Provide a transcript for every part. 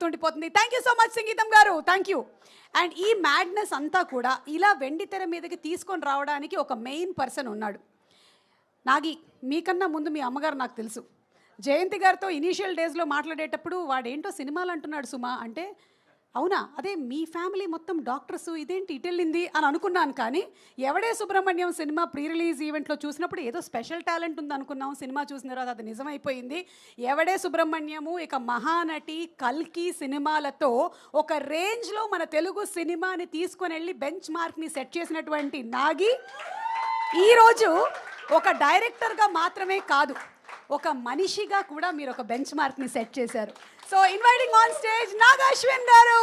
తుండిపోతుంది. Thank you so much సంగీతం గారు, thank you. And ఈ మ్యాడ్నెస్ అంతా కూడా ఇలా వెండి తెర మీదకి తీసుకొని రావడానికి ఒక మెయిన్ పర్సన్ ఉన్నాడు. నాగి, మీకన్నా ముందు మీ అమ్మగారు నాకు తెలుసు. జయంతి గారితో ఇనీషియల్ డేస్లో మాట్లాడేటప్పుడు వాడేంటో సినిమాలు అంటున్నాడు సుమా అంటే, అవునా అదే మీ ఫ్యామిలీ మొత్తం డాక్టర్స్, ఇదేంటి ఇటెళ్ళింది అని అనుకున్నాను. కానీ ఎవడే సుబ్రహ్మణ్యం సినిమా ప్రీ రిలీజ్ ఈవెంట్లో చూసినప్పుడు ఏదో స్పెషల్ టాలెంట్ ఉంది అనుకున్నాం. సినిమా చూసిన తర్వాత అది నిజమైపోయింది. ఎవడే సుబ్రహ్మణ్యము ఇక మహానటి, కల్కి సినిమాలతో ఒక రేంజ్లో మన తెలుగు సినిమాని తీసుకొని వెళ్ళి బెంచ్ మార్క్ని సెట్ చేసినటువంటి నాగి ఈరోజు ఒక డైరెక్టర్గా మాత్రమే కాదు, ఒక మనిషిగా కూడా మీరు ఒక బెంచ్ మార్క్ని సెట్ చేశారు. So inviting on stage Nag Ashwin గారు.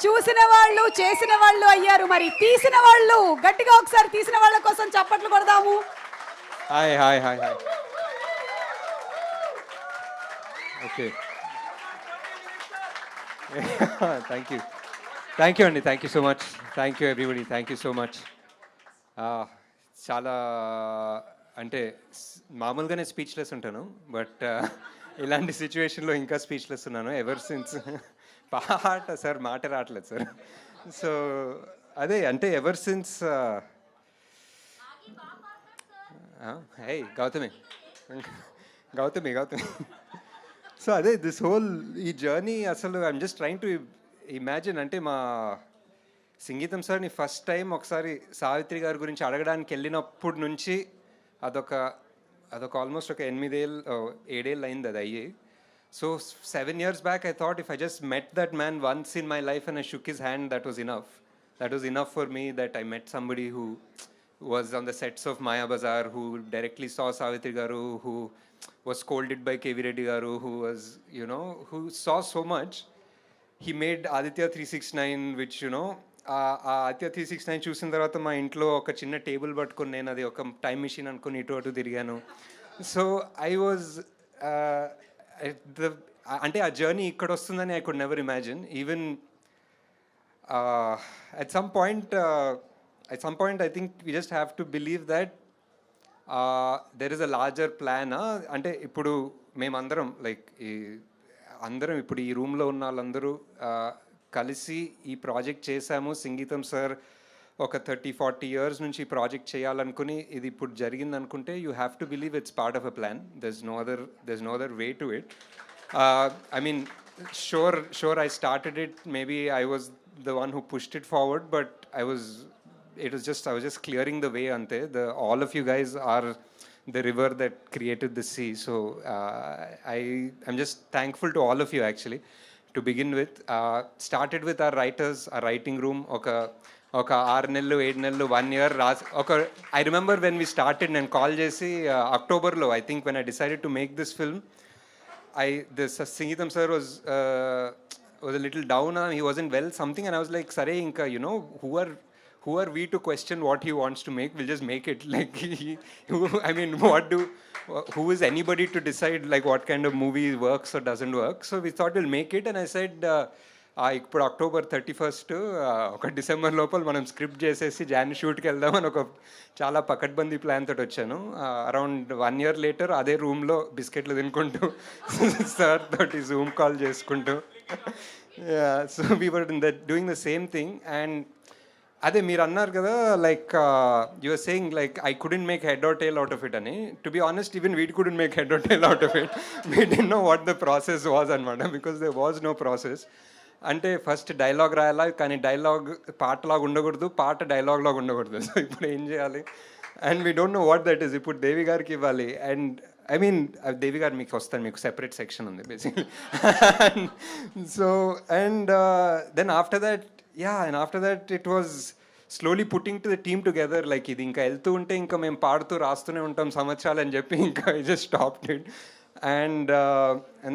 చూసిన వాళ్ళు చేసిన వాళ్ళు అయ్యారు, మరి తీసిన వాళ్ళు గట్టిగా ఒకసారి తీసిన వాళ్ళ కోసం చప్పట్లు కొడదాము. Hi hi hi hi. Okay, thank you అండి, thank you so much, thank you everybody, thank you so much. చాలా అంటే మామూలుగానే స్పీచ్లెస్ ఉంటాను, బట్ ఇలాంటి సిచ్యువేషన్లో ఇంకా స్పీచ్లెస్ ఉన్నాను. ఎవర్ సిన్స్ పాట సార్ మాట రావట్లేదు సార్. సో అదే అంటే ఎవర్ సిన్స్ హే గౌతమి గౌతమి గౌతమి సో అదే దిస్ హోల్ ఈ జర్నీ అసలు I'm just trying to imagine. అంటే మా సంగీతం సార్ని ఫస్ట్ టైం ఒకసారి సావిత్రి గారి గురించి అడగడానికి వెళ్ళినప్పటి నుంచి అదొక ఆల్మోస్ట్ ఒక 7 ఏళ్ళు అయింది అది అయ్యి. So 7 years back I thought if I just met that man once in my life and I shook his hand, that was enough for me, that I met somebody who was on the sets of Maya Bazar, who directly saw Savitri garu, who was scolded by KV Reddy garu, who was who saw so much. He made Aditya 369 which ah Aditya 369 చూసిన తర్వాత మా ఇంట్లో ఒక చిన్న table పట్టుకొని నేను అది ఒక టైం మిషన్ అనుకుని ఇటు అటు తిరిగాను. సో ఐ వాజ్ అంటే ఆ జర్నీ ఇక్కడ వస్తుందని I could never imagine. Even at some point I think we just have to believe that there is a larger plan. అంటే ఇప్పుడు మేమందరం లైక్ అందరం ఇప్పుడు ఈ రూమ్లో ఉన్న వాళ్ళందరూ కలిసి ఈ ప్రాజెక్ట్ చేశాము. సంగీతం సార్ ఒక 30-40 years నుంచి ఈ ప్రాజెక్ట్ చేయాలనుకుని ఇది ఇప్పుడు జరిగింది అనుకుంటే you have to believe it's part of a plan. there's no other way to it. I mean sure I started it, maybe I was the one who pushed it forward, but I was just clearing the way ante. All of you guys are the river that created the sea. So I'm just thankful to all of you actually. To begin with, started with our writers, our writing room. Oka 6 నెలలు 7 నెలలు 1 year I remember when we started and call chesi October lo, I think when I decided to make this film, this Sangeetham sir was a little down, he wasn't well something, and I was like sare inka who are we to question what he wants to make, we'll just make it. Like I mean who is anybody to decide like what kind of movie works or doesn't work. So we thought we'll make it, and I said ఇప్పుడు October 31st ఒక December లోపల మనం script చేసేసి John షూట్కి వెళ్దామని ఒక చాలా పకడ్బందీ plan తోటి వచ్చాను. అరౌండ్ 1 year later అదే రూమ్లో బిస్కెట్లు తినుకుంటూ సార్ తోటి జూమ్ కాల్ చేసుకుంటూ so we were doing the same thing. And అదే మీరు అన్నారు కదా like you are saying like I couldn't make head or tail out of it అని. To be honest even we couldn't make head or tail out of it. We don't know what the process was అనమాట, because there was no process. అంటే first dialogue రాయాలా, కానీ dialogue పాటలాగా ఉండకూడదు, పాట డైలాగ్లాగా ఉండకూడదు. So ఇప్పుడు ఏం చేయాలి, and we don't know what that is. ఇప్పుడు దేవి గారికి ఇవ్వాలి, అండ్ ఐ మీన్ దేవి గారు మీకు వస్తాను, మీకు సెపరేట్ సెక్షన్ ఉంది basically. So and then after that it was slowly putting to the team together. Like ఇది ఇంకా వెళ్తూ ఉంటే ఇంకా మేము పాడుతూ రాస్తూనే ఉంటాం సంవత్సరాలు అని చెప్పి ఇంకా I just stopped it. And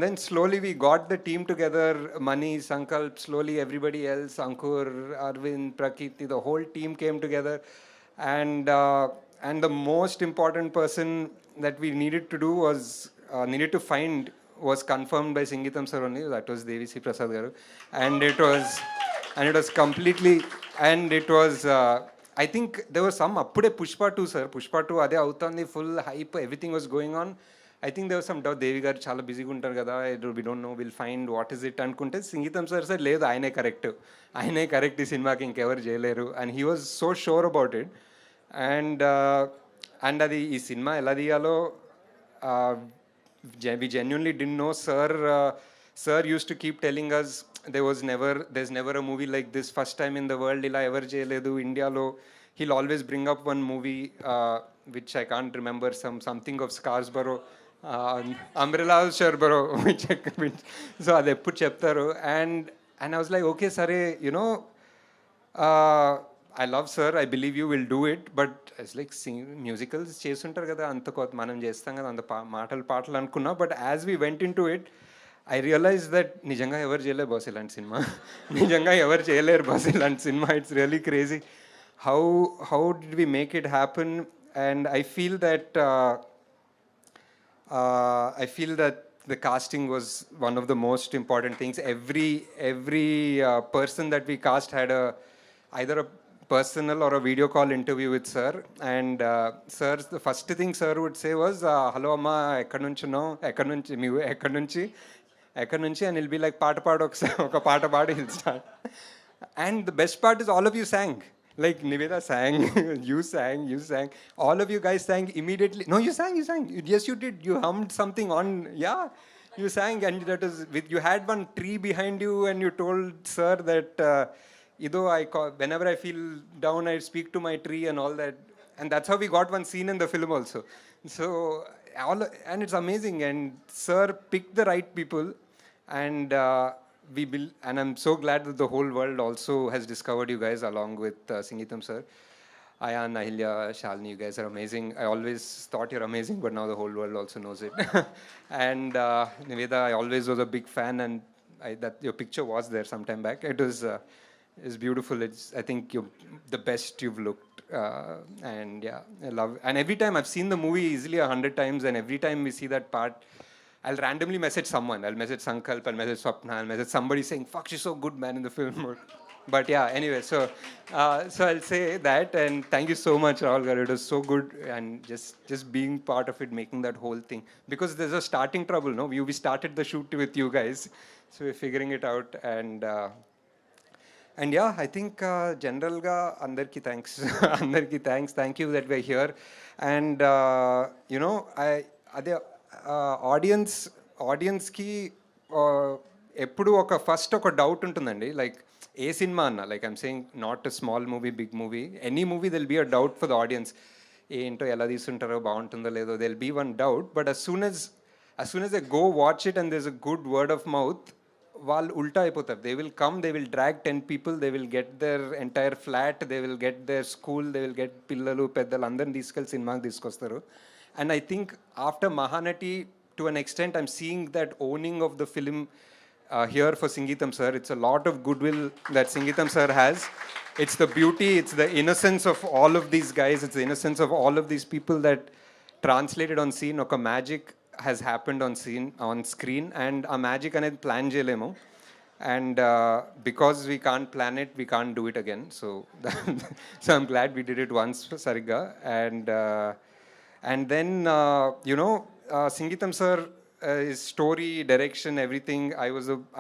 then slowly we got the team together, Mani, Sankalp, slowly everybody else, Ankur, Arvind, Prakriti, the whole team came together. And the most important person that we needed to do was confirmed by Sangeetham sir only. That was Devi C. Prasad garu. And it was completely, and it was I think there was some appude Pushpa 2 sir, Pushpa 2 ade avutandi, full hype, everything was going on. I think there was some doubt, దేవి గారు చాలా బిజీగా ఉంటారు కదా, we don't know, we'll find what is it అనుకుంటే సంగీతం sir sir లేదు ఆయనే correct ఈ సినిమాకి ఇంకెవరు చేయలేరు, and he was so sure about it. And అది ఈ సినిమా ఎలా తీయాలో we genuinely didn't know. Sir used to keep telling us there's never a movie like this, first time in the world ila ever cheyaledu Indialo. He'll always bring up one movie which I can't remember, something of Scarsborough, Umbrella Sherborough, which so adi eppudu cheptaru, and I was like, okay sare, you know, I love sir, I believe you will do it, but it's like musicals చేస్తుంటారు కదా, అంత మనం చేస్తాం కదా, అంత పాటలు అనుకున్నా. But as we went into it I realize that నిజంగా ఎవరు చేయలేరు బాస్ ఇలాంటి సినిమా. నిజంగా ఎవరు చేయలేరు బాస్ ఇలాంటి సినిమా. It's really crazy how did we make it happen. And I feel that the casting was one of the most important things. Every person that we cast had either a personal or a video call interview with sir, and sir, the first thing sir would say was hello amma ekkadi nunchi, and he'll be like paata paadu oka paata paadu, he'll start. And the best part is all of you sang. Like Nivetha sang, you sang, all of you guys sang immediately. No, you sang. Yes, you did. You hummed something on, yeah, you sang, and that is with, you had one tree behind you, and you told sir that whenever I feel down, I speak to my tree and all that. And that's how we got one scene in the film also. So, and it's amazing. And sir picked the right people. And and I'm so glad that the whole world also has discovered you guys along with Sangeetham sir. Ayan, Ahilya, Shalini, you guys are amazing. I always thought you're amazing, but now the whole world also knows it. And Nivetha, I always was a big fan, and that your picture was there sometime back. It was is beautiful. I think you're the best you've looked, and yeah, I love. And every time I've seen the movie easily 100 times, and every time we see that part, I'll randomly message someone. I'll message Sankalp, I'll message Swapna, I'll message somebody saying, "Fuck, she's so good, man, in the film." But yeah, anyway, so I'll say that, and thank you so much, Rahul garu. It was so good, and just being part of it, making that whole thing, because there's a starting trouble, no? We started the shoot with you guys, so we're figuring it out, and yeah, I think general ga andarki thanks. Andarki thanks. Thank you that we're here. And you know, audience ki ఎప్పుడు ఒక first ఒక doubt ఉంటుందండి. Like ఏ సినిమా అన్న, like I'm saying not a small movie, big movie, any movie they'll be a doubt for the audience. ఏంటో ఎలా తీసుంటారో, బాగుంటుందో లేదో, they'll be one doubt. But as soon as they go watch it and there's a good word of mouth, వాళ్ళు ఉల్టా అయిపోతారు. They will come, they will drag 10 people, they will get their entire flat, they will get their school, they will get పిల్లలు పెద్దలు అందరిని తీసుకెళ్ళి సినిమాకి తీసుకొస్తారు. And I think after Mahanati, to an extent, I'm seeing that owning of the film here for Sangeetham sir. It's a lot of goodwill that Sangeetham sir has. It's the beauty, it's the innocence of all of these guys, it's the innocence of all of these people that translated on scene. Oka magic has happened on screen, and a magic anedi plan cheyalemo. And because we can't plan it, we can't do it again. So so I'm glad we did it once, Sarigga. And then you know, Sangeetham sir, his story, direction, everything,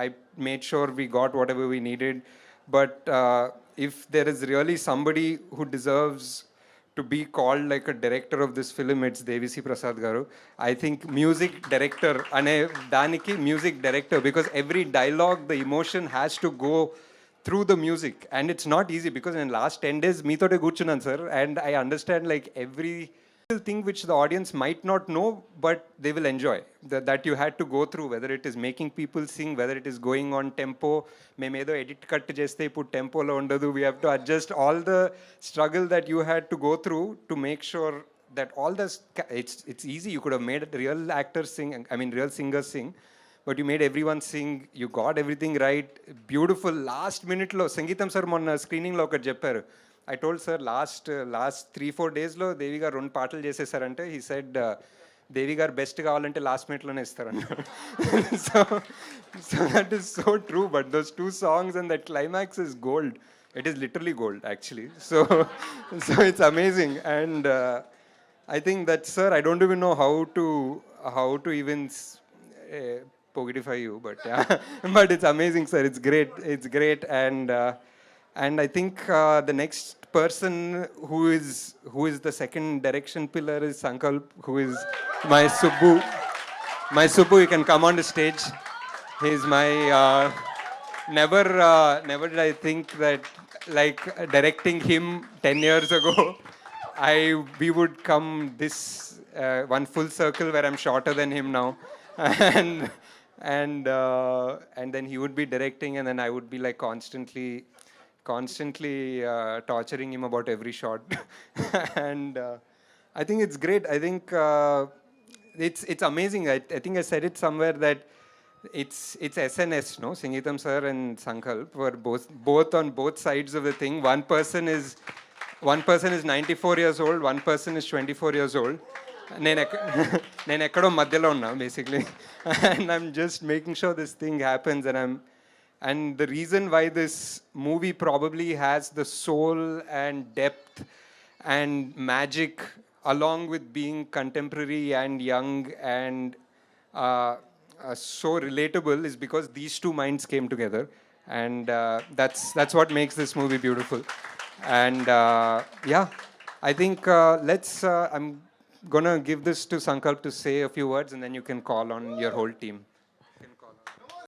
I made sure we got whatever we needed. But if there is really somebody who deserves to be called like a director of this film, it's Devisi Prasad garu. I think music director ane daniki music director, because every dialogue, the emotion has to go through the music, and it's not easy, because in last 10 days me thote కూర్చున్నాను sir, and I understand like every thing which the audience might not know, but they will enjoy, that you had to go through, whether it is making people sing, whether it is going on tempo. Mem edo edit cut cheste ippudu tempo lo undadu, we have to adjust all the struggle that you had to go through to make sure that all the it's easy. You could have made real actors sing, I mean real singers sing, but you made everyone sing. You got everything right, beautiful. Last minute lo Sangeetham sir monna screening lo okati chepparu. I told sir last 3-4 days lo Devi garu 2 పాటలు చేసేసారంటే, he said Devi garu best కావాలంటే last మినిట్లోనే ఇస్తారన్నారు. So that is so true. But those 2 songs and that climax is gold. It is literally gold actually. So it's amazing. And I think that sir, I don't even know how to how to even positify you, but yeah, but it's amazing, sir. It's great, and I think the next person who is the second direction pillar is Sankalp, who is my Subbu. My Subbu, you can come on the stage. He's my never did I think that like directing him 10 years ago, we would come this one full circle where I'm shorter than him now, and and then he would be directing, and then I would be like constantly torturing him about every shot, and I think it's great. I think it's amazing. I think I said it somewhere that it's SNS, no? Sangeetam sir and Sankalp were both on both sides of the thing. One person is 94 years old, one person is 24 years old. నేను ఎక్కడో మధ్యలో ఉన్నా basically, and I'm just making sure this thing happens, and the reason why this movie probably has the soul and depth and magic along with being contemporary and young and so relatable is because these two minds came together, and that's what makes this movie beautiful. And yeah, I think I'm gonna give this to Sankalp to say a few words, and then you can call on your whole team.